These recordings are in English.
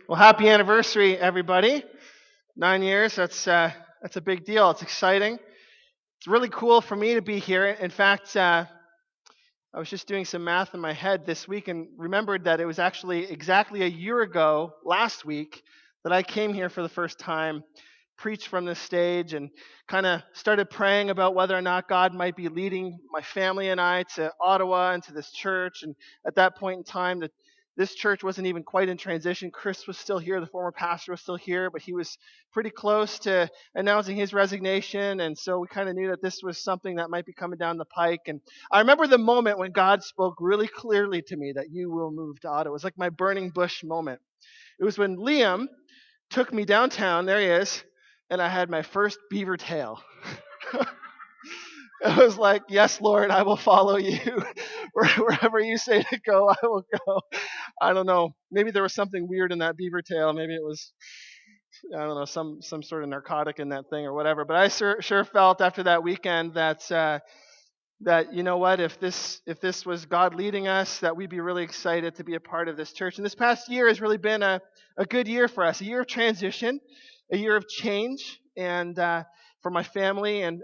Well, happy anniversary, everybody. 9 years, that's a big deal. It's exciting. It's really cool for me to be here. In fact, I was just doing some math in my head this week and remembered that it was actually exactly a year ago, last week, that I came here for the first time, preached from this stage, and kind of started praying about whether or not God might be leading my family and I to Ottawa and to this church. And at that point in time, this church wasn't even quite in transition. Chris was still here, the former pastor was still here, but he was pretty close to announcing his resignation. And so we kind of knew that this was something that might be coming down the pike. And I remember the moment when God spoke really clearly to me that you will move to Ottawa. It was like my burning bush moment. It was when Liam took me downtown, there he is, and I had my first beaver tail. It was like, yes, Lord, I will follow you. Wherever you say to go, I will go. I don't know. Maybe there was something weird in that beaver tail. Maybe it was, I don't know, some sort of narcotic in that thing or whatever. But I sure felt after that weekend that you know what, if this was God leading us, that we'd be really excited to be a part of this church. And this past year has really been a good year for us, a year of transition, a year of change, and for my family and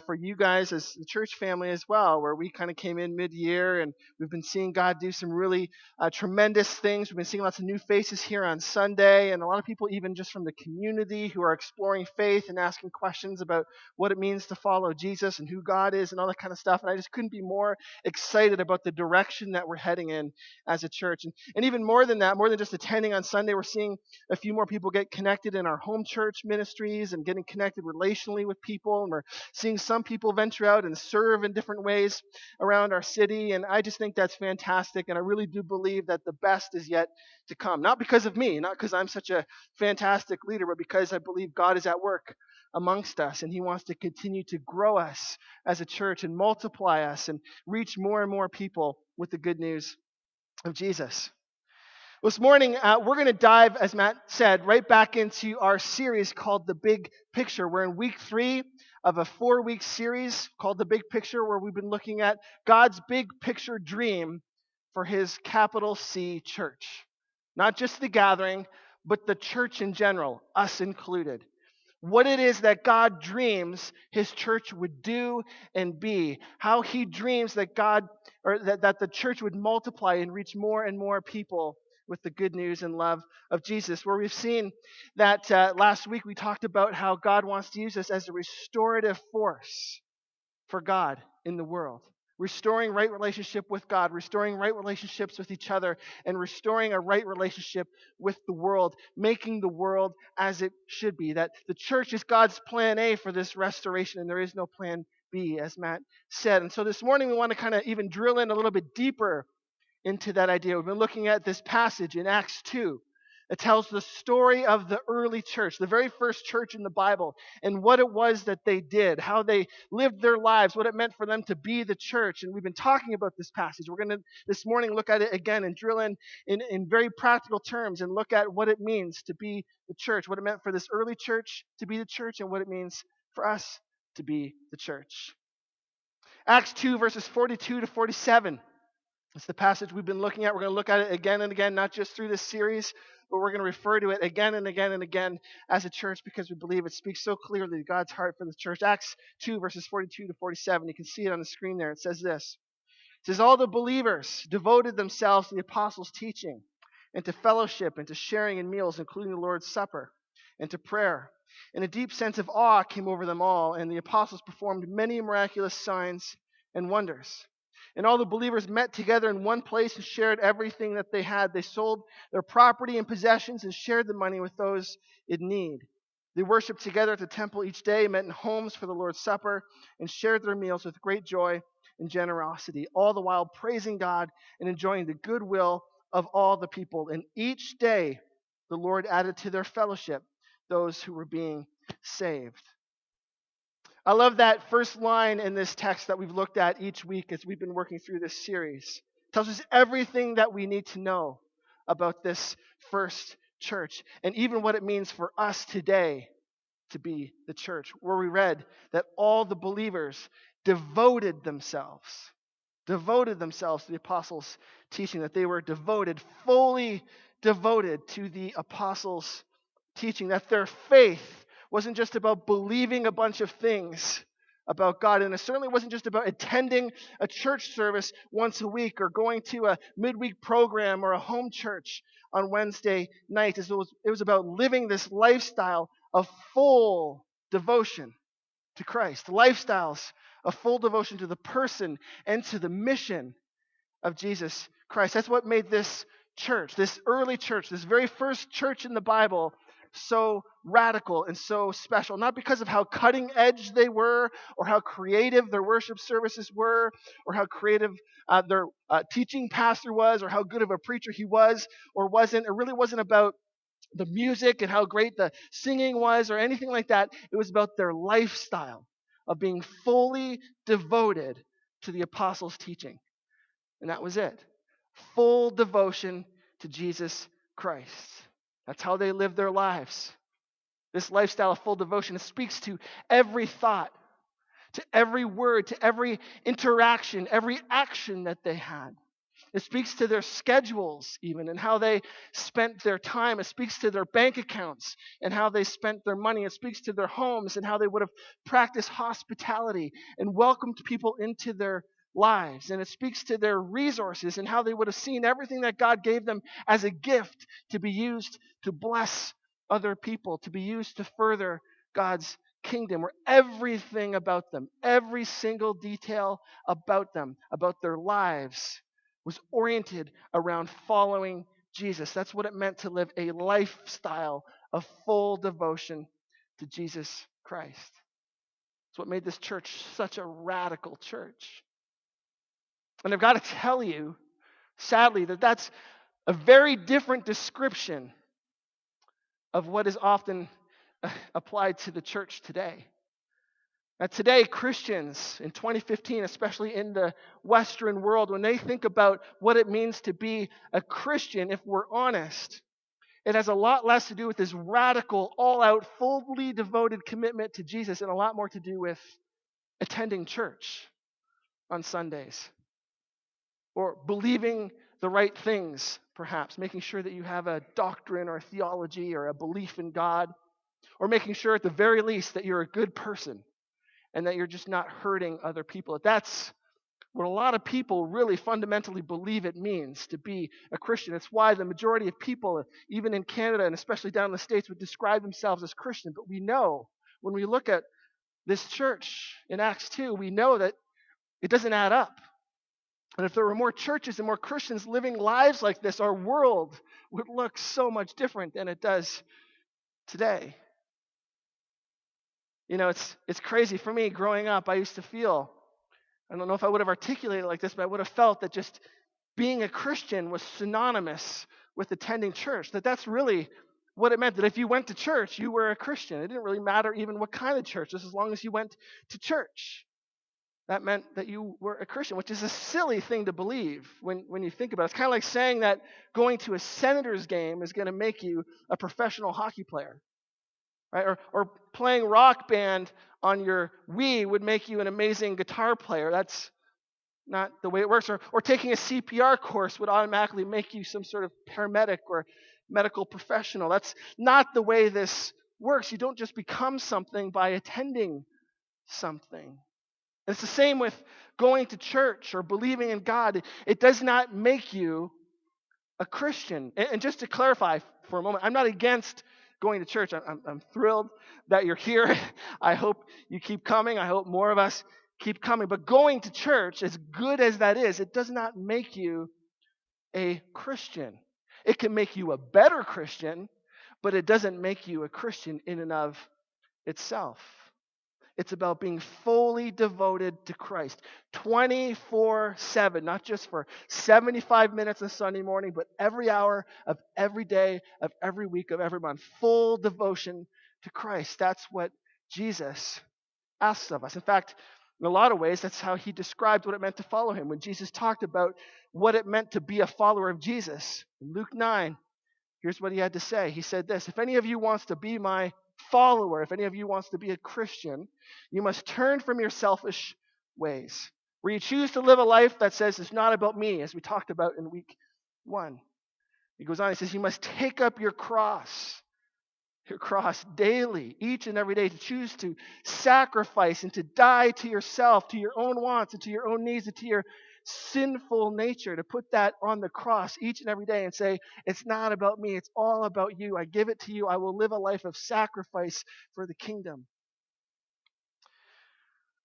for you guys as the church family as well, where we kind of came in mid-year and we've been seeing God do some really tremendous things. We've been seeing lots of new faces here on Sunday, and a lot of people even just from the community who are exploring faith and asking questions about what it means to follow Jesus and who God is and all that kind of stuff. And I just couldn't be more excited about the direction that we're heading in as a church. And even more than that, more than just attending on Sunday, we're seeing a few more people get connected in our home church ministries and getting connected relationally with people. And we're seeing some people venture out and serve in different ways around our city. And I just think that's fantastic. And I really do believe that the best is yet to come. Not because of me, not because I'm such a fantastic leader, but because I believe God is at work amongst us, and he wants to continue to grow us as a church and multiply us and reach more and more people with the good news of Jesus. This morning, we're going to dive, as Matt said, right back into our series called The Big Picture. We're in week 3 of a 4-week series called The Big Picture, where we've been looking at God's big picture dream for his capital C church. Not just the gathering, but the church in general, us included. What it is that God dreams his church would do and be. How he dreams that that the church would multiply and reach more and more people with the good news and love of Jesus. Where we've seen that last week we talked about how God wants to use us as a restorative force for God in the world. Restoring right relationship with God, restoring right relationships with each other, and restoring a right relationship with the world, making the world as it should be. That the church is God's plan A for this restoration, and there is no plan B, as Matt said. And so this morning we want to kind of even drill in a little bit deeper into that idea. We've been looking at this passage in Acts 2. It tells the story of the early church, the very first church in the Bible, and what it was that they did, how they lived their lives, what it meant for them to be the church. And we've been talking about this passage. We're going to this morning look at it again and drill in very practical terms and look at what it means to be the church, what it meant for this early church to be the church, and what it means for us to be the church. Acts 2, verses 42 to 47. It's the passage we've been looking at. We're going to look at it again and again, not just through this series, but we're going to refer to it again and again and again as a church because we believe it speaks so clearly to God's heart for the church. Acts 2, verses 42 to 47. You can see it on the screen there. It says this. It says, all the believers devoted themselves to the apostles' teaching and to fellowship and to sharing in meals, including the Lord's Supper, and to prayer. And a deep sense of awe came over them all, and the apostles performed many miraculous signs and wonders. And all the believers met together in one place and shared everything that they had. They sold their property and possessions and shared the money with those in need. They worshiped together at the temple each day, met in homes for the Lord's Supper, and shared their meals with great joy and generosity, all the while praising God and enjoying the goodwill of all the people. And each day the Lord added to their fellowship those who were being saved. I love that first line in this text that we've looked at each week as we've been working through this series. It tells us everything that we need to know about this first church and even what it means for us today to be the church, where we read that all the believers devoted themselves to the apostles' teaching, that they were devoted fully devoted to the apostles' teaching, that their faith wasn't just about believing a bunch of things about God, and it certainly wasn't just about attending a church service once a week or going to a midweek program or a home church on Wednesday night. It was about living this lifestyle of full devotion to Christ, lifestyles of full devotion to the person and to the mission of Jesus Christ. That's what made this church, this early church, this very first church in the Bible, so radical and so special. Not because of how cutting edge they were, or how creative their worship services were, or how creative their teaching pastor was, or how good of a preacher he was or wasn't. It really wasn't about the music and how great the singing was or anything like that. It was about their lifestyle of being fully devoted to the apostles' teaching. And that was it. Full devotion to Jesus Christ. That's how they lived their lives. This lifestyle of full devotion, it speaks to every thought, to every word, to every interaction, every action that they had. It speaks to their schedules even and how they spent their time. It speaks to their bank accounts and how they spent their money. It speaks to their homes and how they would have practiced hospitality and welcomed people into their lives. And it speaks to their resources and how they would have seen everything that God gave them as a gift to be used to bless other people, to be used to further God's kingdom, where everything about them, every single detail about them, about their lives, was oriented around following Jesus. That's what it meant to live a lifestyle of full devotion to Jesus Christ. It's what made this church such a radical church. And I've got to tell you, sadly, that that's a very different description of what is often applied to the church today. Now, today, Christians in 2015, especially in the Western world, when they think about what it means to be a Christian, if we're honest, it has a lot less to do with this radical, all-out, fully devoted commitment to Jesus and a lot more to do with attending church on Sundays or believing the right things, perhaps, making sure that you have a doctrine or a theology or a belief in God, or making sure at the very least that you're a good person and that you're just not hurting other people. That's what a lot of people really fundamentally believe it means to be a Christian. It's why the majority of people, even in Canada and especially down in the States, would describe themselves as Christian. But we know, when we look at this church in Acts 2, we know that it doesn't add up. And if there were more churches and more Christians living lives like this, our world would look so much different than it does today. You know, it's crazy. For me, growing up, I used to feel, I don't know if I would have articulated it like this, but I would have felt that just being a Christian was synonymous with attending church. That's really what it meant, that if you went to church, you were a Christian. It didn't really matter even what kind of church, just as long as you went to church. That meant that you were a Christian, which is a silly thing to believe when you think about it. It's kind of like saying that going to a Senators game is going to make you a professional hockey player. Right? Or playing Rock Band on your Wii would make you an amazing guitar player. That's not the way it works. Or taking a CPR course would automatically make you some sort of paramedic or medical professional. That's not the way this works. You don't just become something by attending something. And it's the same with going to church or believing in God. It does not make you a Christian. And just to clarify for a moment, I'm not against going to church. I'm thrilled that you're here. I hope you keep coming. I hope more of us keep coming. But going to church, as good as that is, it does not make you a Christian. It can make you a better Christian, but it doesn't make you a Christian in and of itself. It's about being fully devoted to Christ, 24/7, not just for 75 minutes on Sunday morning, but every hour of every day, of every week, of every month. Full devotion to Christ. That's what Jesus asks of us. In fact, in a lot of ways, that's how he described what it meant to follow him. When Jesus talked about what it meant to be a follower of Jesus, in Luke 9, here's what he had to say. He said this: "If any of you wants to be my follower, if any of you wants to be a Christian, you must turn from your selfish ways, where you choose to live a life that says it's not about me," as we talked about in week 1. He goes on, he says, you must take up your cross daily, each and every day, to choose to sacrifice and to die to yourself, to your own wants, and to your own needs, and to your sinful nature, to put that on the cross each and every day and say, it's not about me, it's all about you. I give it to you. I will live a life of sacrifice for the kingdom.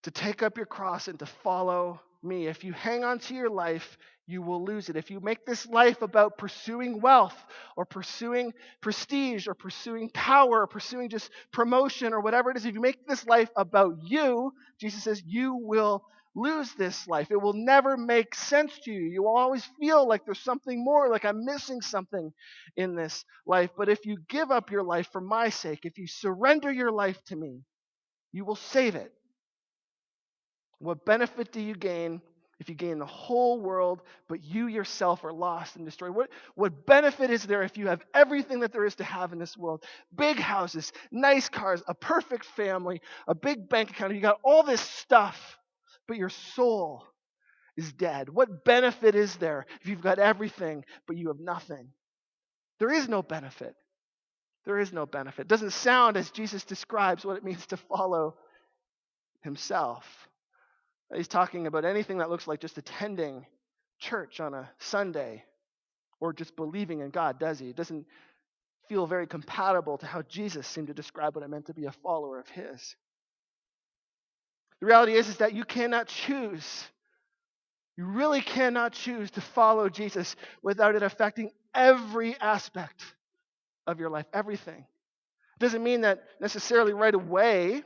To take up your cross and to follow me. If you hang on to your life, you will lose it. If you make this life about pursuing wealth or pursuing prestige or pursuing power or pursuing just promotion or whatever it is, if you make this life about you, Jesus says, you will lose this life. It will never make sense to you. You will always feel like there's something more, like I'm missing something in this life. But if you give up your life for my sake, if you surrender your life to me, you will save it. What benefit do you gain if you gain the whole world, but you yourself are lost and destroyed? What benefit is there if you have everything that there is to have in this world? Big houses, nice cars, a perfect family, a big bank account. You got all this stuff, but your soul is dead. What benefit is there if you've got everything, but you have nothing? There is no benefit. There is no benefit. It doesn't sound as Jesus describes what it means to follow himself. He's talking about anything that looks like just attending church on a Sunday or just believing in God, does he? It doesn't feel very compatible to how Jesus seemed to describe what it meant to be a follower of his. The reality is that you cannot choose. You really cannot choose to follow Jesus without it affecting every aspect of your life, everything. It doesn't mean that necessarily right away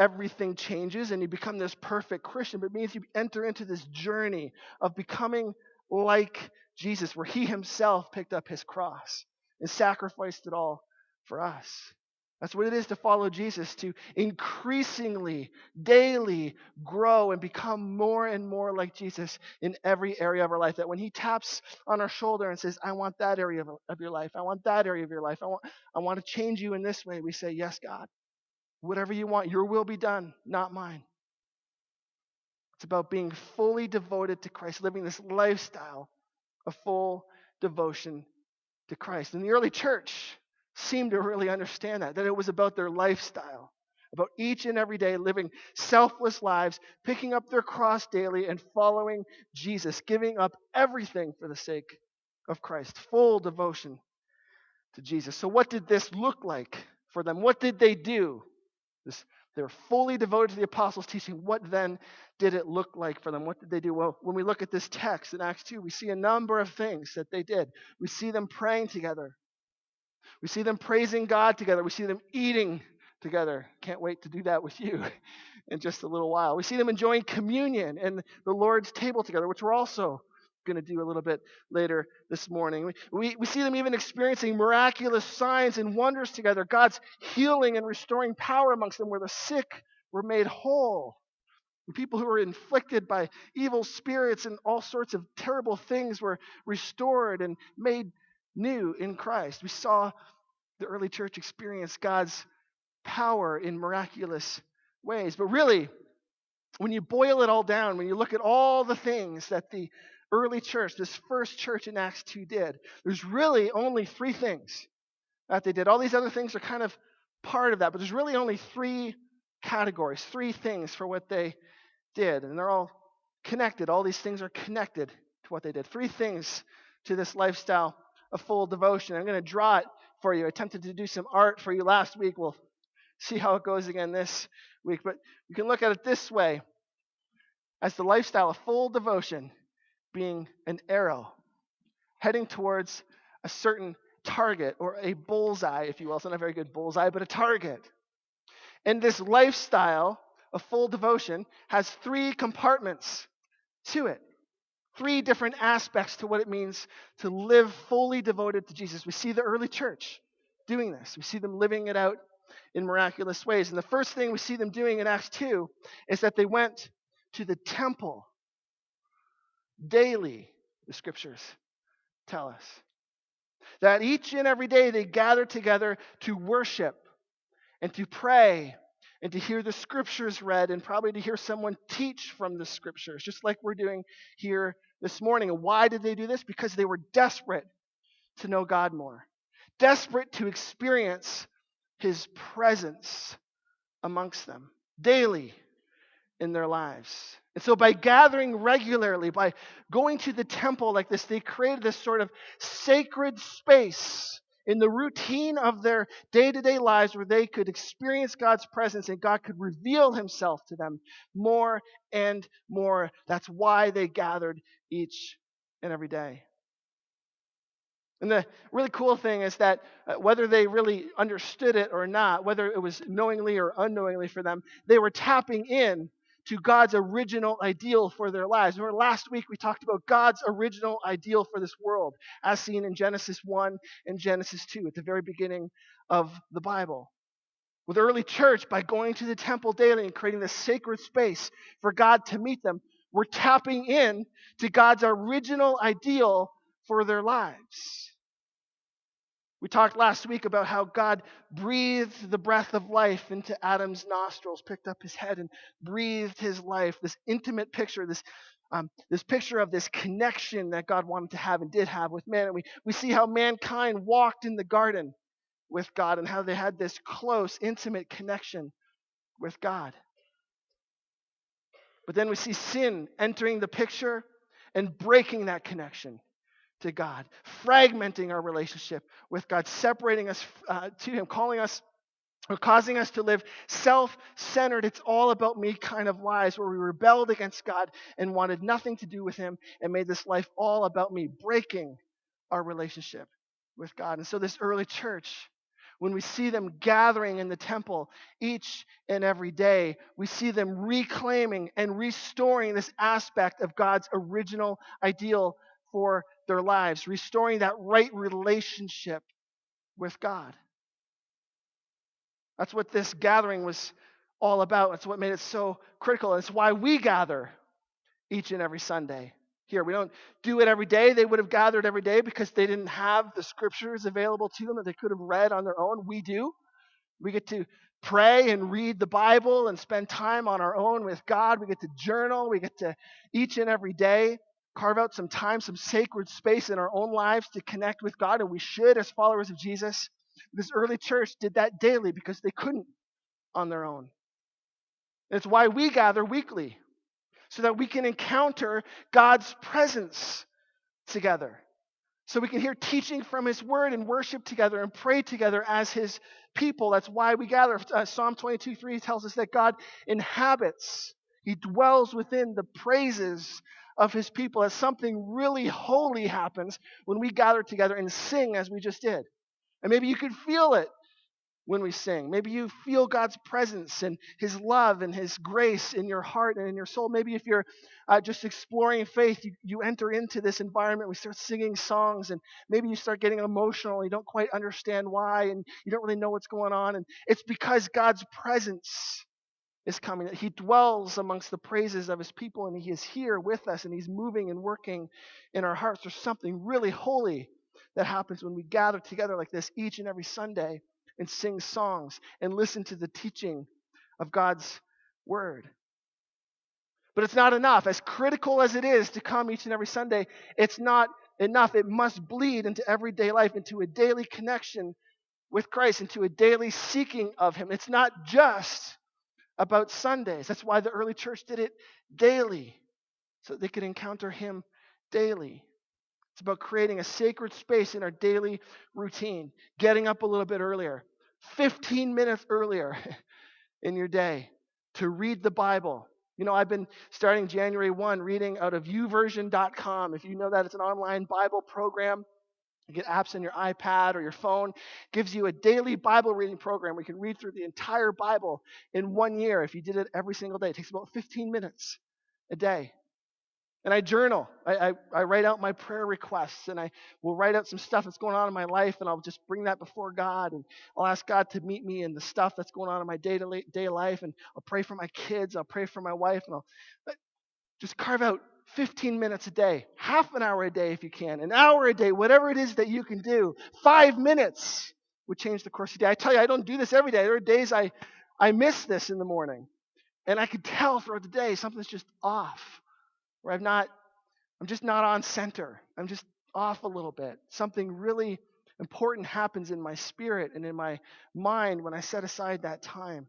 everything changes and you become this perfect Christian, but it means you enter into this journey of becoming like Jesus, where he himself picked up his cross and sacrificed it all for us. That's what it is to follow Jesus, to increasingly, daily grow and become more and more like Jesus in every area of our life. That when he taps on our shoulder and says, I want that area of your life, I want that area of your life, I want to change you in this way, we say, yes, God. Whatever you want, your will be done, not mine. It's about being fully devoted to Christ, living this lifestyle of full devotion to Christ. And the early church seemed to really understand that it was about their lifestyle, about each and every day living selfless lives, picking up their cross daily and following Jesus, giving up everything for the sake of Christ, full devotion to Jesus. So what did this look like for them? What did they do? They were fully devoted to the apostles' teaching. What then did it look like for them? What did they do? Well, when we look at this text in Acts 2, we see a number of things that they did. We see them praying together. We see them praising God together. We see them eating together. Can't wait to do that with you in just a little while. We see them enjoying communion and the Lord's table together, which we're also going to do a little bit later this morning. We see them even experiencing miraculous signs and wonders together. God's healing and restoring power amongst them, where the sick were made whole. The people who were inflicted by evil spirits and all sorts of terrible things were restored and made new in Christ. We saw the early church experience God's power in miraculous ways. But really, when you boil it all down, when you look at all the things that the early church, this first church in Acts 2 did, there's really only three things that they did. All these other things are kind of part of that, but there's really only three categories, three things for what they did, and they're all connected. All these things are connected to what they did. Three things to this lifestyle of full devotion. I'm going to draw it for you. I attempted to do some art for you last week. We'll see how it goes again this week, but you can look at it this way, as the lifestyle of full devotion being an arrow heading towards a certain target, or a bullseye, if you will. It's not a very good bullseye, but a target. And this lifestyle of full devotion has three compartments to it. Three different aspects to what it means to live fully devoted to Jesus. We see the early church doing this. We see them living it out in miraculous ways. And the first thing we see them doing in Acts 2 is that they went to the temple daily, the scriptures tell us. That each and every day they gathered together to worship and to pray and to hear the scriptures read, and probably to hear someone teach from the scriptures, just like we're doing here this morning. And why did they do this? Because they were desperate to know God more, desperate to experience his presence amongst them daily in their lives. And so by gathering regularly, by going to the temple like this, they created this sort of sacred space in the routine of their day-to-day lives where they could experience God's presence and God could reveal himself to them more and more. That's why they gathered each and every day. And the really cool thing is that whether they really understood it or not, whether it was knowingly or unknowingly for them, they were tapping in to God's original ideal for their lives. Remember last week we talked about God's original ideal for this world, as seen in Genesis 1 and Genesis 2 at the very beginning of the Bible. With the early church, by going to the temple daily and creating this sacred space for God to meet them, we're tapping in to God's original ideal for their lives. We talked last week about how God breathed the breath of life into Adam's nostrils, picked up his head and breathed his life. This intimate picture, this picture of this connection that God wanted to have and did have with man. And we see how mankind walked in the garden with God and how they had this close, intimate connection with God. But then we see sin entering the picture and breaking that connection to God, fragmenting our relationship with God, separating us to him, calling us or causing us to live self-centered, it's all about me kind of lives where we rebelled against God and wanted nothing to do with him and made this life all about me, breaking our relationship with God. And so this early church, when we see them gathering in the temple each and every day, we see them reclaiming and restoring this aspect of God's original ideal for their lives, restoring that right relationship with God. That's what this gathering was all about. It's what made it so critical. It's why we gather each and every Sunday here. We don't do it every day. They would have gathered every day because they didn't have the scriptures available to them that they could have read on their own. We do. We get to pray and read the Bible and spend time on our own with God. We get to journal. We get to each and every day carve out some time, some sacred space in our own lives to connect with God. And we should as followers of Jesus. This early church did that daily because they couldn't on their own. And it's why we gather weekly, so that we can encounter God's presence together. So we can hear teaching from his word and worship together and pray together as his people. That's why we gather. Psalm 22:3 tells us that God inhabits, he dwells within the praises of his people, as something really holy happens when we gather together and sing as we just did. And maybe you could feel it when we sing. Maybe you feel God's presence and his love and his grace in your heart and in your soul. Maybe if you're just exploring faith, you enter into this environment. We start singing songs and maybe you start getting emotional. You don't quite understand why and you don't really know what's going on. And it's because God's presence is coming, that he dwells amongst the praises of his people and he is here with us and he's moving and working in our hearts. There's something really holy that happens when we gather together like this each and every Sunday and sing songs and listen to the teaching of God's word. But it's not enough. As critical as it is to come each and every Sunday, it's not enough. It must bleed into everyday life, into a daily connection with Christ, into a daily seeking of him. It's not just about Sundays. That's why the early church did it daily, so that they could encounter him daily. It's about creating a sacred space in our daily routine, getting up a little bit earlier, 15 minutes earlier in your day to read the Bible. You know, I've been starting January 1 reading out of YouVersion.com. If you know that, it's an online Bible program. You get apps on your iPad or your phone. Gives you a daily Bible reading program where you can read through the entire Bible in 1 year if you did it every single day. It takes about 15 minutes a day. And I journal. I write out my prayer requests, and I will write out some stuff that's going on in my life, and I'll just bring that before God, and I'll ask God to meet me in the stuff that's going on in my day life, and I'll pray for my kids, I'll pray for my wife, and I'll just carve out 15 minutes a day, half an hour a day if you can, an hour a day, whatever it is that you can do. 5 minutes would change the course of the day. I tell you, I don't do this every day. There are days I miss this in the morning, and I can tell throughout the day something's just off. Where I'm just not on center. I'm just off a little bit. Something really important happens in my spirit and in my mind when I set aside that time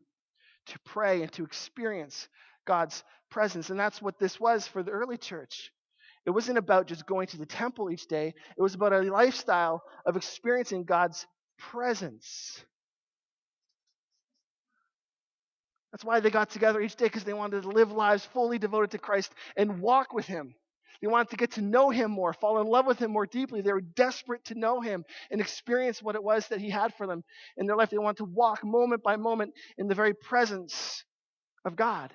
to pray and to experience God's presence. And that's what this was for the early church. It wasn't about just going to the temple each day. It was about a lifestyle of experiencing God's presence. That's why they got together each day, because they wanted to live lives fully devoted to Christ and walk with him. They wanted to get to know him more, fall in love with him more deeply. They were desperate to know him and experience what it was that he had for them in their life. They wanted to walk moment by moment in the very presence of God.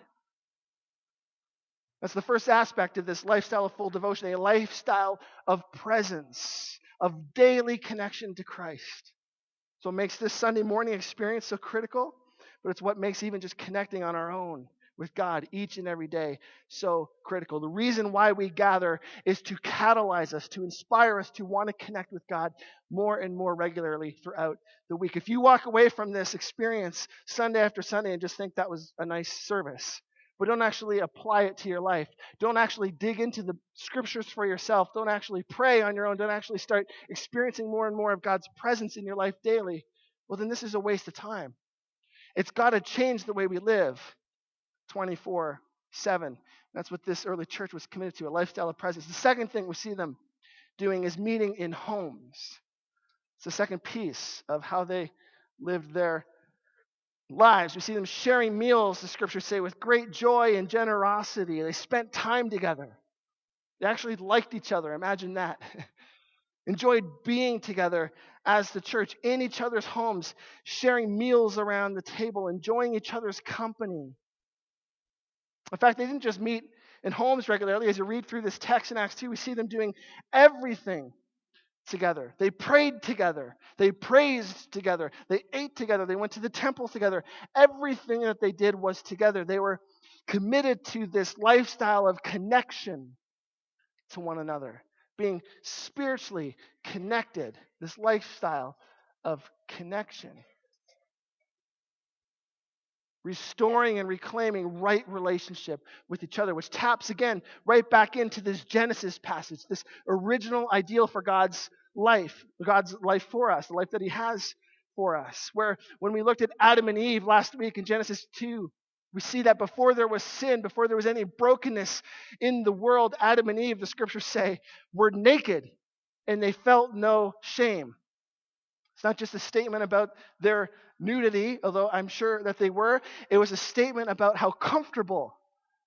That's the first aspect of this lifestyle of full devotion, a lifestyle of presence, of daily connection to Christ. So it makes this Sunday morning experience so critical, but it's what makes even just connecting on our own with God each and every day so critical. The reason why we gather is to catalyze us, to inspire us to want to connect with God more and more regularly throughout the week. If you walk away from this experience Sunday after Sunday and just think that was a nice service, but don't actually apply it to your life, don't actually dig into the scriptures for yourself, don't actually pray on your own, don't actually start experiencing more and more of God's presence in your life daily, well, then this is a waste of time. It's got to change the way we live 24/7. That's what this early church was committed to, a lifestyle of presence. The second thing we see them doing is meeting in homes. It's the second piece of how they lived their lives. We see them sharing meals, the scriptures say, with great joy and generosity. They spent time together. They actually liked each other. Imagine that. Enjoyed being together as the church in each other's homes, sharing meals around the table, enjoying each other's company. In fact, they didn't just meet in homes regularly. As you read through this text in Acts 2, we see them doing everything together. They prayed together. They praised together. They ate together. They went to the temple together. Everything that they did was together. They were committed to this lifestyle of connection to one another, being spiritually connected, this lifestyle of connection. Restoring and reclaiming right relationship with each other, which taps again right back into this Genesis passage, this original ideal for God's life for us, the life that he has for us. Where when we looked at Adam and Eve last week in Genesis 2, we see that before there was sin, before there was any brokenness in the world, Adam and Eve, the scriptures say, were naked and they felt no shame. It's not just a statement about their nudity, although I'm sure that they were. It was a statement about how comfortable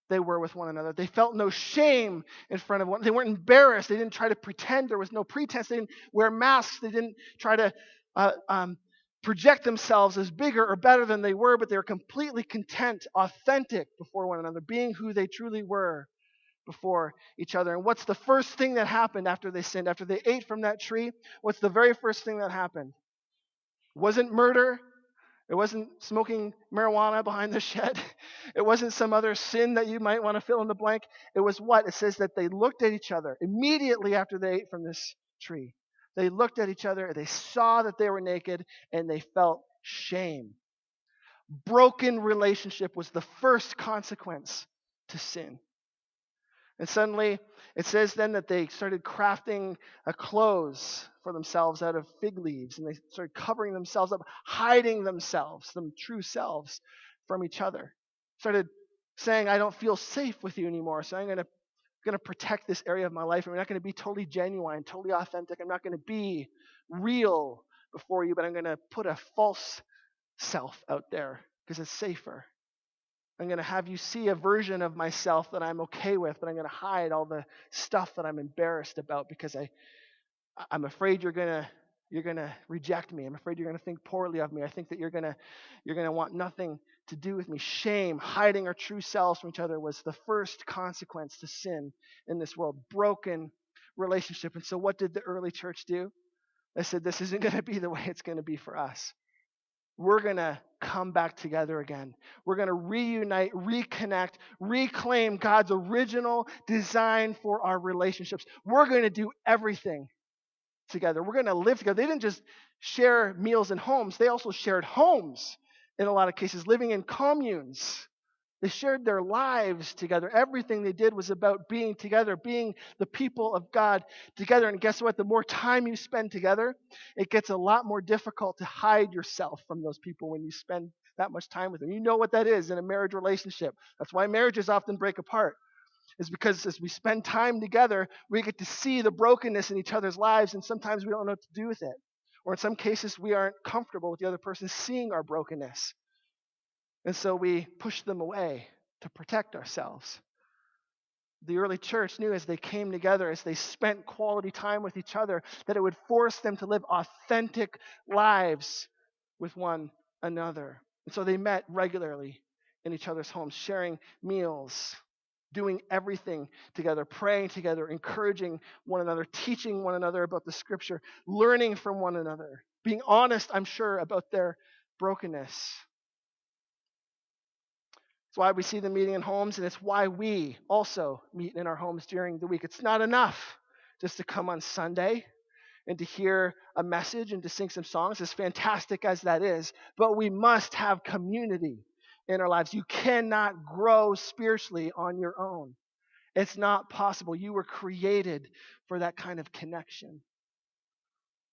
they were with one another. They felt no shame in front of one. They weren't embarrassed. They didn't try to pretend. There was no pretense. They didn't wear masks. They didn't try to project themselves as bigger or better than they were, but they were completely content, authentic before one another, being who they truly were before each other. And what's the first thing that happened after they sinned? After they ate from that tree, what's the very first thing that happened? It wasn't murder. It wasn't smoking marijuana behind the shed. It wasn't some other sin that you might want to fill in the blank. It was what? It says that they looked at each other immediately after they ate from this tree. They looked at each other, they saw that they were naked, and they felt shame. Broken relationship was the first consequence to sin. And suddenly, it says then that they started crafting clothes for themselves out of fig leaves, and they started covering themselves up, hiding themselves, them true selves, from each other. Started saying, I don't feel safe with you anymore, so I'm going to protect this area of my life. I'm not going to be totally genuine, totally authentic. I'm not going to be real before you, but I'm going to put a false self out there because it's safer. I'm going to have you see a version of myself that I'm okay with, but I'm going to hide all the stuff that I'm embarrassed about because I'm afraid you're going to reject me. I'm afraid you're going to think poorly of me. I think that you're going to want nothing to do with me. Shame, hiding our true selves from each other was the first consequence to sin in this world. Broken relationship. And so what did the early church do? They said, this isn't going to be the way it's going to be for us. We're going to come back together again. We're going to reunite, reconnect, reclaim God's original design for our relationships. We're going to do everything together. We're going to live together. They didn't just share meals in homes. They also shared homes in a lot of cases, living in communes They shared their lives together. Everything they did was about being together, being the people of God together. And guess what? The more time you spend together, it gets a lot more difficult to hide yourself from those people when you spend that much time with them. You know what that is in a marriage relationship. That's why marriages often break apart, is because as we spend time together, we get to see the brokenness in each other's lives, and sometimes we don't know what to do with it. Or in some cases, we aren't comfortable with the other person seeing our brokenness. And so we push them away to protect ourselves. The early church knew as they came together, as they spent quality time with each other, that it would force them to live authentic lives with one another. And so they met regularly in each other's homes, sharing meals, doing everything together, praying together, encouraging one another, teaching one another about the scripture, learning from one another, being honest, I'm sure, about their brokenness. It's why we see them meeting in homes, and it's why we also meet in our homes during the week. It's not enough just to come on Sunday and to hear a message and to sing some songs, as fantastic as that is, but we must have community in our lives. You cannot grow spiritually on your own. It's not possible. You were created for that kind of connection.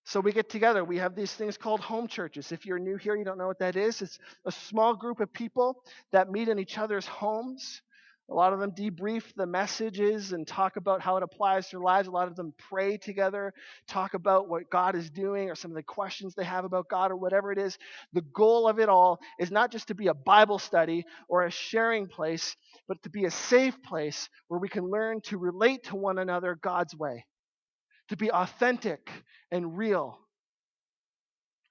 So we get together. We have these things called home churches. If you're new here, you don't know what that is. It's a small group of people that meet in each other's homes. A lot of them debrief the messages and talk about how it applies to their lives. A lot of them pray together, talk about what God is doing or some of the questions they have about God or whatever it is. The goal of it all is not just to be a Bible study or a sharing place, but to be a safe place where we can learn to relate to one another God's way, to be authentic and real.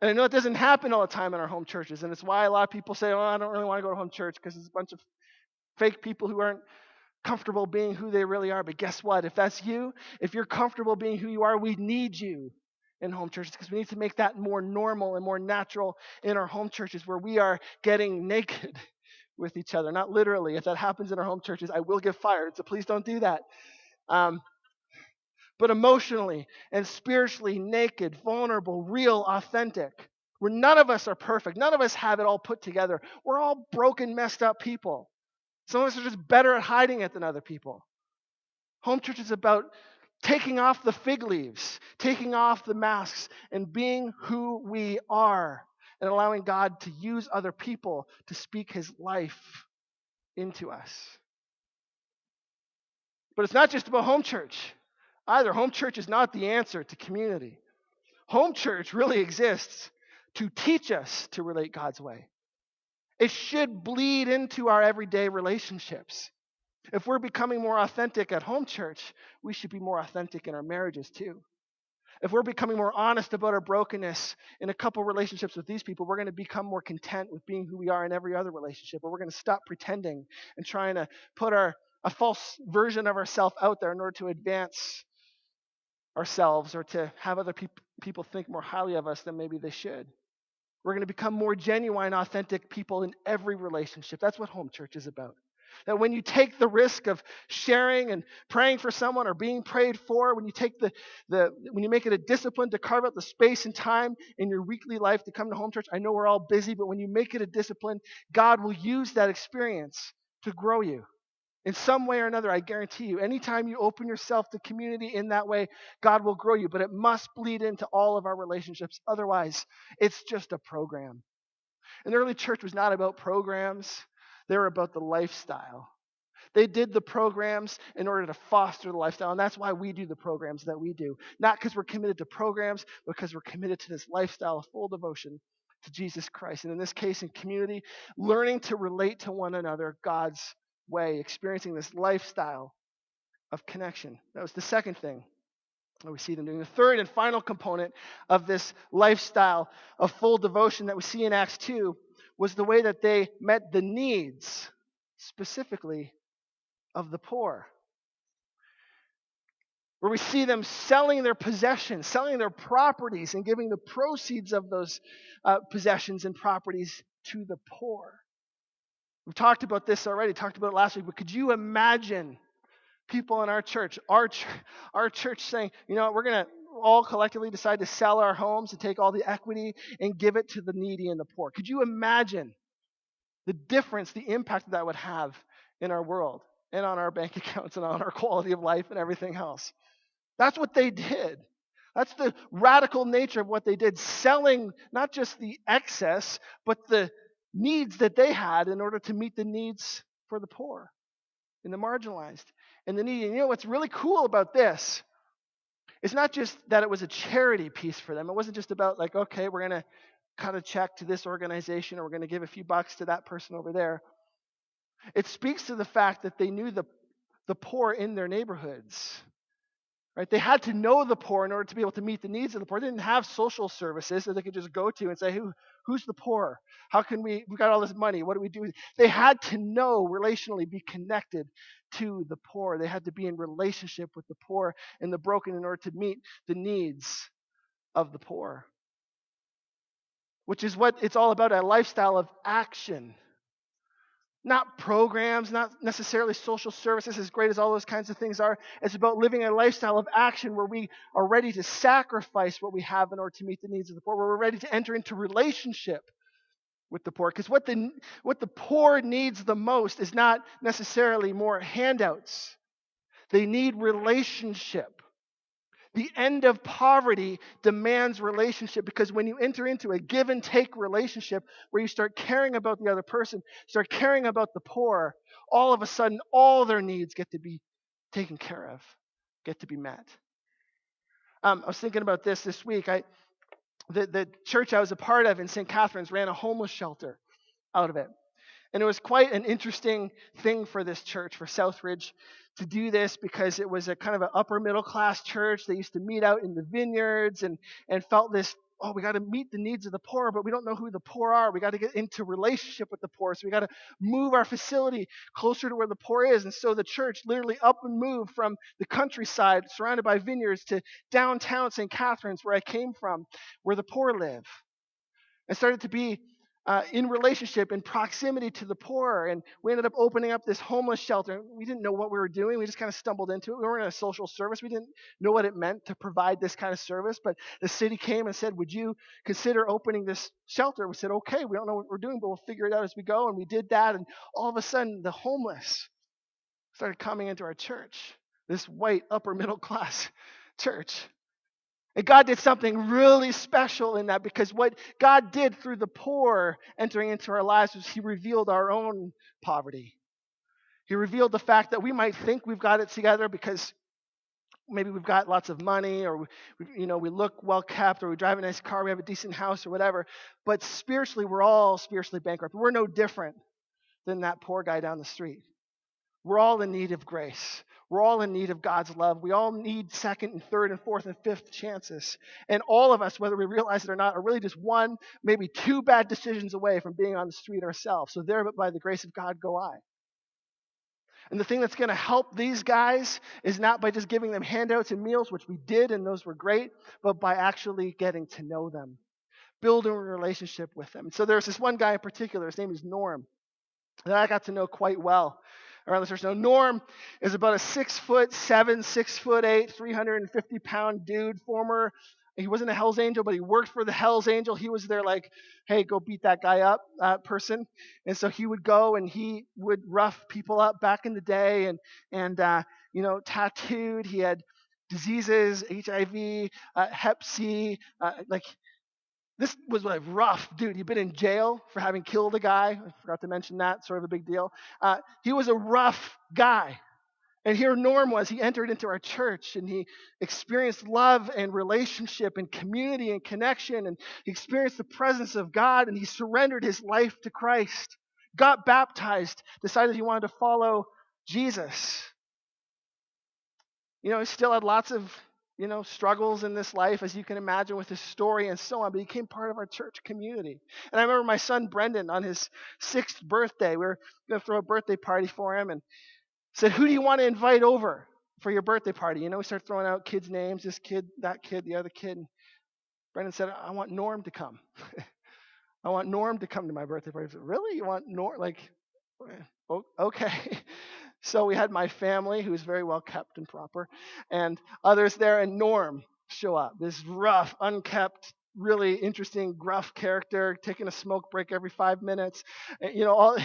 And I know it doesn't happen all the time in our home churches, and it's why a lot of people say, oh, I don't really want to go to home church because it's a bunch of fake people who aren't comfortable being who they really are. But guess what? If that's you, if you're comfortable being who you are, we need you in home churches because we need to make that more normal and more natural in our home churches where we are getting naked with each other. Not literally. If that happens in our home churches, I will get fired, so please don't do that. But emotionally and spiritually naked, vulnerable, real, authentic. Where none of us are perfect. None of us have it all put together. We're all broken, messed up people. Some of us are just better at hiding it than other people. Home church is about taking off the fig leaves, taking off the masks, and being who we are, and allowing God to use other people to speak his life into us. But it's not just about home church either. Home church is not the answer to community. Home church really exists to teach us to relate God's way. It should bleed into our everyday relationships. If we're becoming more authentic at home church, we should be more authentic in our marriages too. If we're becoming more honest about our brokenness in a couple relationships with these people, we're going to become more content with being who we are in every other relationship. Or we're going to stop pretending and trying to put a false version of ourselves out there in order to advance ourselves or to have other people think more highly of us than maybe they should. We're going to become more genuine, authentic people in every relationship. That's what home church is about. That when you take the risk of sharing and praying for someone or being prayed for, when you take when you make it a discipline to carve out the space and time in your weekly life to come to home church, I know we're all busy, but when you make it a discipline, God will use that experience to grow you. In some way or another, I guarantee you, anytime you open yourself to community in that way, God will grow you. But it must bleed into all of our relationships. Otherwise, it's just a program. And the early church was not about programs. They were about the lifestyle. They did the programs in order to foster the lifestyle. And that's why we do the programs that we do. Not because we're committed to programs, but because we're committed to this lifestyle of full devotion to Jesus Christ. And in this case, in community, learning to relate to one another God's way, experiencing this lifestyle of connection. That was the second thing that we see them doing. The third and final component of this lifestyle of full devotion that we see in Acts 2 was the way that they met the needs, specifically of the poor. Where we see them selling their possessions, selling their properties, and giving the proceeds of those possessions and properties to the poor. We've talked about this already, talked about it last week, but could you imagine people in our church saying, you know what, we're going to all collectively decide to sell our homes and take all the equity and give it to the needy and the poor? Could you imagine The difference, the impact that would have in our world and on our bank accounts and on our quality of life and everything else. That's what they did. That's the radical nature of what they did, selling not just the excess, but the needs that they had in order to meet the needs for the poor and the marginalized and the needy. And you know what's really cool about this? It's not just that it was a charity piece for them. It wasn't just about like, okay, we're going to cut a check to this organization or we're going to give a few bucks to that person over there. It speaks to the fact that they knew the poor in their neighborhoods. Right? They had to know the poor in order to be able to meet the needs of the poor. They didn't have social services that they could just go to and say, who's the poor? How can we've got all this money. What do we do? They had to know relationally, be connected to the poor. They had to be in relationship with the poor and the broken in order to meet the needs of the poor. Which is what it's all about, a lifestyle of action. Not programs, not necessarily social services, as great as all those kinds of things are. It's about living a lifestyle of action where we are ready to sacrifice what we have in order to meet the needs of the poor, where we're ready to enter into relationship with the poor. Because what the poor needs the most is not necessarily more handouts. They need relationship. The end of poverty demands relationship, because when you enter into a give and take relationship where you start caring about the other person, start caring about the poor, all of a sudden all their needs get to be taken care of, get to be met. I was thinking about this week. The church I was a part of in St. Catharines ran a homeless shelter out of it. And it was quite an interesting thing for this church, for Southridge, to do this, because it was a kind of an upper middle class church. They used to meet out in the vineyards and felt this, we got to meet the needs of the poor, but we don't know who the poor are. We got to get into relationship with the poor. So we got to move our facility closer to where the poor is. And so the church literally up and moved from the countryside surrounded by vineyards to downtown St. Catharines, where I came from, where the poor live. And started to be in relationship, in proximity to the poor. And we ended up opening up this homeless shelter. We didn't know what we were doing. We just kind of stumbled into it. We weren't in a social service. We didn't know what it meant to provide this kind of service. But the city came and said, would you consider opening this shelter? We said, okay, we don't know what we're doing, but we'll figure it out as we go. And we did that. And all of a sudden, the homeless started coming into our church, this white upper middle class church. And God did something really special in that, because what God did through the poor entering into our lives was He revealed our own poverty. He revealed the fact that we might think we've got it together because maybe we've got lots of money, or we look well kept, or we drive a nice car, we have a decent house or whatever. But spiritually, we're all spiritually bankrupt. We're no different than that poor guy down the street. We're all in need of grace. We're all in need of God's love. We all need second and third and fourth and fifth chances. And all of us, whether we realize it or not, are really just one, maybe two bad decisions away from being on the street ourselves. So there, but by the grace of God, go I. And the thing that's going to help these guys is not by just giving them handouts and meals, which we did, and those were great, but by actually getting to know them, building a relationship with them. And so there's this one guy in particular, his name is Norm, that I got to know quite well around the church. Now, Norm is about a 6'7", 6'8", 350-pound dude, he wasn't a Hell's Angel, but he worked for the Hell's Angel. He was their hey, go beat that guy up person. And so he would go and he would rough people up back in the day, and tattooed. He had diseases, HIV, Hep C, this was a rough dude. He'd been in jail for having killed a guy. I forgot to mention that, sort of a big deal. He was a rough guy. And here Norm was. He entered into our church, and he experienced love and relationship and community and connection, and he experienced the presence of God, and he surrendered his life to Christ, got baptized, decided he wanted to follow Jesus. He still had lots of struggles in this life, as you can imagine, with his story and so on, but he became part of our church community. And I remember my son Brendan, on his 6th birthday, we were going to throw a birthday party for him, and said, who do you want to invite over for your birthday party? We started throwing out kids' names, this kid, that kid, the other kid. And Brendan said, I want Norm to come. I want Norm to come to my birthday party. I said, really? You want Norm? Okay. So we had my family, who's very well kept and proper, and others there, and Norm show up. This rough, unkept, really interesting, gruff character, taking a smoke break every 5 minutes, all,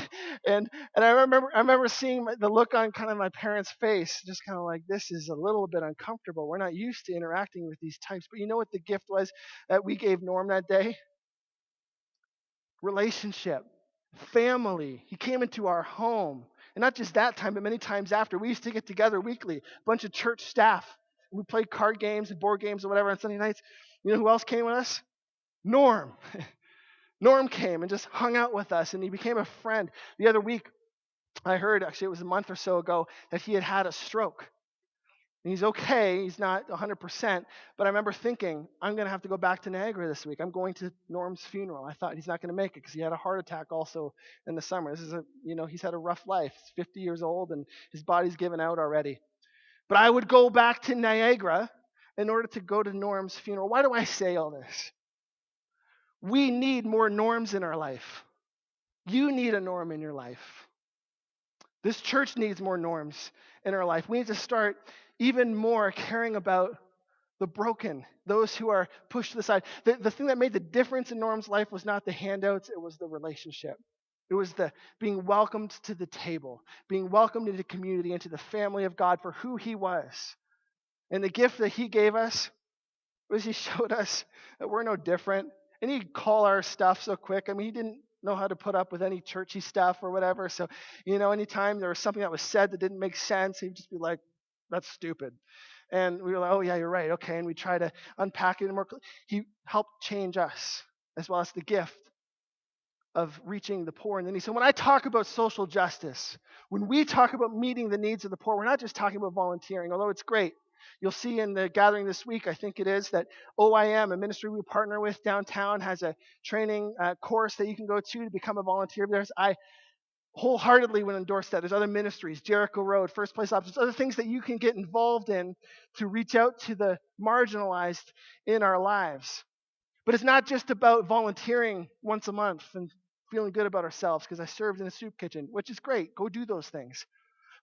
and I remember seeing the look on kind of my parents' face, just kind of like, this is a little bit uncomfortable. We're not used to interacting with these types. But you know what the gift was that we gave Norm that day? Relationship, family. He came into our home. And not just that time, but many times after. We used to get together weekly, a bunch of church staff. We played card games and board games or whatever on Sunday nights. You know who else came with us? Norm. Norm came and just hung out with us, and he became a friend. The other week, I heard, actually it was a month or so ago, that he had had a stroke. And he's okay. He's not 100%. But I remember thinking, I'm going to have to go back to Niagara this week. I'm going to Norm's funeral. I thought he's not going to make it because he had a heart attack also in the summer. He's had a rough life. He's 50 years old and his body's given out already. But I would go back to Niagara in order to go to Norm's funeral. Why do I say all this? We need more Norms in our life. You need a Norm in your life. This church needs more Norms in our life. We need to start even more caring about the broken, those who are pushed to the side. The thing that made the difference in Norm's life was not the handouts, it was the relationship. It was the being welcomed to the table, being welcomed into the community, into the family of God for who he was. And the gift that he gave us was he showed us that we're no different. And he'd call our stuff so quick. I mean, he didn't know how to put up with any churchy stuff or whatever. So, anytime there was something that was said that didn't make sense, he'd just be like, that's stupid. And we were like, oh, yeah, you're right. Okay. And we try to unpack it more. He helped change us as well as the gift of reaching the poor and the needy. So when I talk about social justice, when we talk about meeting the needs of the poor, we're not just talking about volunteering, although it's great. You'll see in the gathering this week, I think it is, that OIM, a ministry we partner with downtown, has a training course that you can go to become a volunteer. I wholeheartedly would endorse that. There's other ministries, Jericho Road, First Place Options, other things that you can get involved in to reach out to the marginalized in our lives. But it's not just about volunteering once a month and feeling good about ourselves because I served in a soup kitchen, which is great. Go do those things.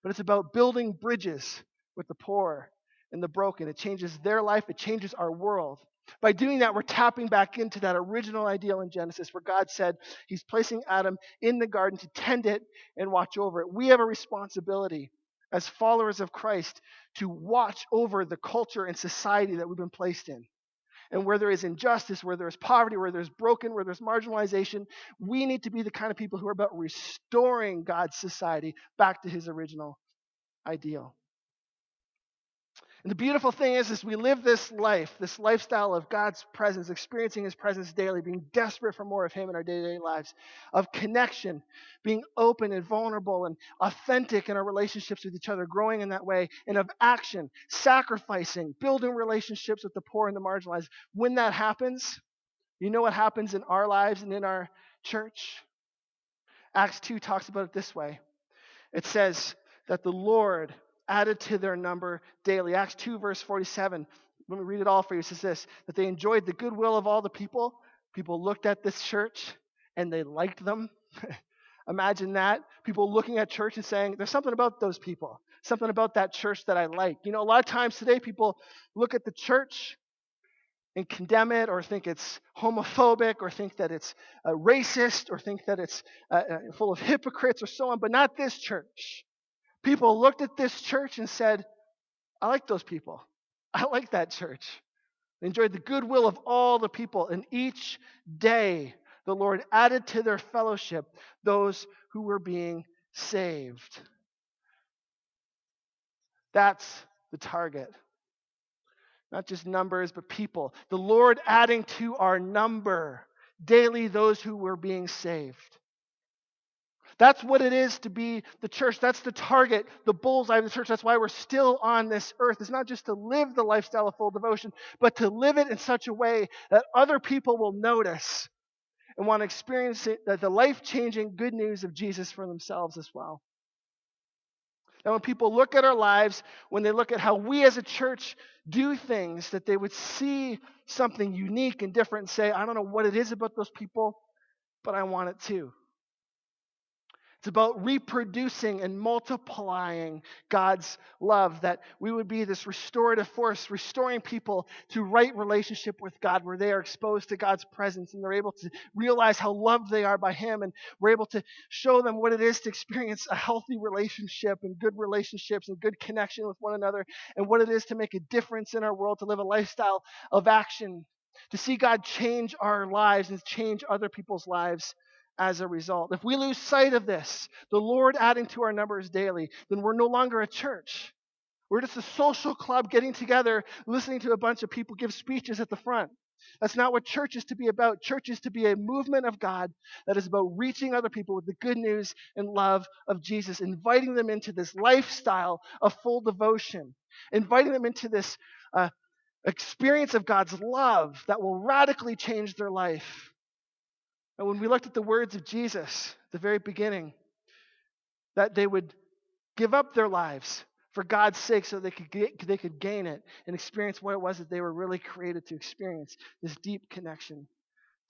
But it's about building bridges with the poor and the broken. It changes their life. It changes our world. By doing that, we're tapping back into that original ideal in Genesis where God said he's placing Adam in the garden to tend it and watch over it. We have a responsibility as followers of Christ to watch over the culture and society that we've been placed in. And where there is injustice, where there is poverty, where there's broken, where there's marginalization, we need to be the kind of people who are about restoring God's society back to his original ideal. And the beautiful thing is we live this life, this lifestyle of God's presence, experiencing his presence daily, being desperate for more of him in our day-to-day lives, of connection, being open and vulnerable and authentic in our relationships with each other, growing in that way, and of action, sacrificing, building relationships with the poor and the marginalized. When that happens, you know what happens in our lives and in our church? Acts 2 talks about it this way. It says that the Lord added to their number daily. Acts 2 verse 47. Let me read it all for you. It says this, that they enjoyed the goodwill of all the people. People looked at this church and they liked them. Imagine that. People looking at church and saying, there's something about those people. Something about that church that I like. A lot of times today people look at the church and condemn it or think it's homophobic or think that it's racist or think that it's full of hypocrites or so on, but not this church. People looked at this church and said, I like those people. I like that church. They enjoyed the goodwill of all the people. And each day, the Lord added to their fellowship those who were being saved. That's the target. Not just numbers, but people. The Lord adding to our number daily those who were being saved. That's what it is to be the church. That's the target, the bullseye of the church. That's why we're still on this earth. It's not just to live the lifestyle of full devotion, but to live it in such a way that other people will notice and want to experience it, the life-changing good news of Jesus for themselves as well. And when people look at our lives, when they look at how we as a church do things, that they would see something unique and different and say, I don't know what it is about those people, but I want it too. It's about reproducing and multiplying God's love, that we would be this restorative force, restoring people to right relationship with God, where they are exposed to God's presence and they're able to realize how loved they are by Him. And we're able to show them what it is to experience a healthy relationship and good relationships and good connection with one another, and what it is to make a difference in our world, to live a lifestyle of action, to see God change our lives and change other people's lives as a result. If we lose sight of this, the Lord adding to our numbers daily, then we're no longer a church. We're just a social club getting together, listening to a bunch of people give speeches at the front. That's not what church is to be about. Church is to be a movement of God that is about reaching other people with the good news and love of Jesus, inviting them into this lifestyle of full devotion, inviting them into this experience of God's love that will radically change their life. And when we looked at the words of Jesus at the very beginning, that they would give up their lives for God's sake so they could gain it and experience what it was that they were really created to experience, this deep connection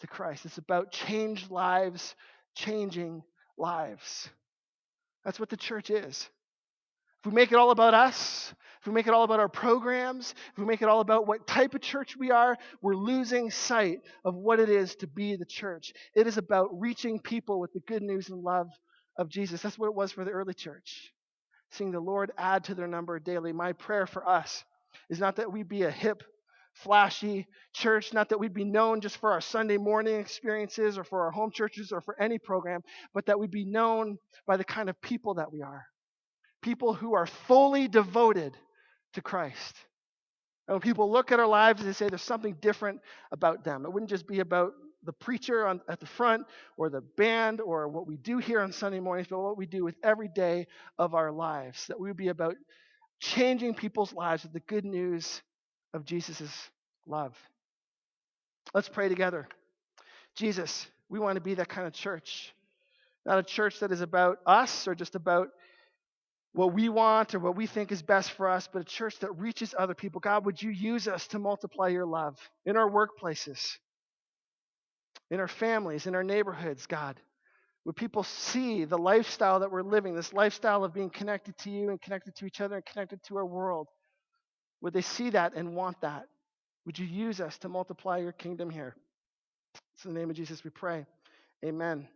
to Christ. It's about changed lives, changing lives. That's what the church is. If we make it all about us, if we make it all about our programs, if we make it all about what type of church we are, we're losing sight of what it is to be the church. It is about reaching people with the good news and love of Jesus. That's what it was for the early church. Seeing the Lord add to their number daily. My prayer for us is not that we be a hip, flashy church, not that we'd be known just for our Sunday morning experiences or for our home churches or for any program, but that we'd be known by the kind of people that we are. People who are fully devoted to Christ. And when people look at our lives, they say there's something different about them. It wouldn't just be about the preacher at the front or the band or what we do here on Sunday mornings, but what we do with every day of our lives. That we would be about changing people's lives with the good news of Jesus' love. Let's pray together. Jesus, we want to be that kind of church. Not a church that is about us or just about what we want or what we think is best for us, but a church that reaches other people. God, would you use us to multiply your love in our workplaces, in our families, in our neighborhoods, God? Would people see the lifestyle that we're living, this lifestyle of being connected to you and connected to each other and connected to our world? Would they see that and want that? Would you use us to multiply your kingdom here? It's in the name of Jesus we pray. Amen.